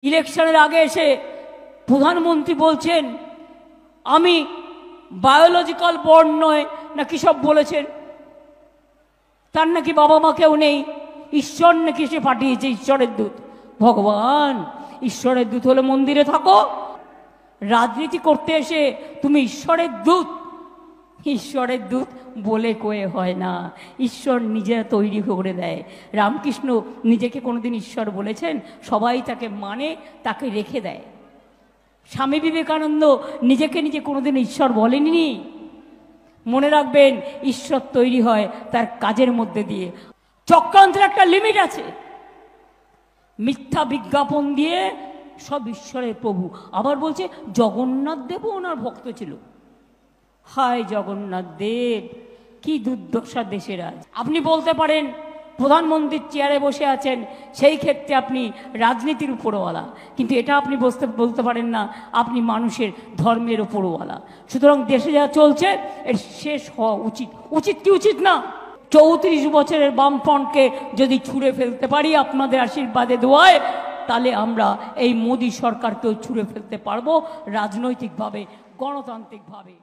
ইলেকশনের আগে এসে প্রধানমন্ত্রী বলছেন আমি বায়োলজিক্যাল বর্ন নয় নাকি সব বলেছেন, তার নাকি বাবা মা কেউ নেই, ঈশ্বর নাকি সে পাঠিয়েছে, ঈশ্বরের দূত। ভগবান, ঈশ্বরের দূত হলে মন্দিরে থাকো, রাজনীতি করতে এসে তুমি ঈশ্বরের দূত। ঈশ্বরের দূত বলে কয়ে হয় না, ঈশ্বর নিজে তৈরি করে দেয়। রামকৃষ্ণ নিজেকে কোনোদিন ঈশ্বর বলেছেন? সবাই তাকে মানে, তাকে রেখে দেয়। স্বামী বিবেকানন্দ নিজেকে নিজে কোনোদিন ঈশ্বর বলেননি। মনে রাখবেন, ঈশ্বর তৈরি হয় তার কাজের মধ্যে দিয়ে। চক্রান্তের একটা লিমিট আছে। মিথ্যা বিজ্ঞাপন দিয়ে সব ঈশ্বরের প্রভু। আবার বলছে জগন্নাথ দেবও ওনার ভক্ত ছিল। হায় জগন্নাথ দেব, কি দুর্দশা দেশের আজ। আপনি বলতে পারেন প্রধানমন্ত্রীর চেয়ারে বসে আছেন, সেই ক্ষেত্রে আপনি রাজনীতির উপরওয়ালা, কিন্তু এটা আপনি বলতে পারেন না আপনি মানুষের ধর্মের উপরওয়ালা। সুতরাং দেশে যা চলছে এর শেষ হওয়া উচিত। উচিত কি উচিত না? 34 বছরের বামফ্রন্টকে যদি ছুঁড়ে ফেলতে পারি আপনাদের আশীর্বাদে দোয়ায়, তাহলে আমরা এই মোদী সরকারকেও ছুঁড়ে ফেলতে পারবো রাজনৈতিকভাবে, গণতান্ত্রিকভাবে।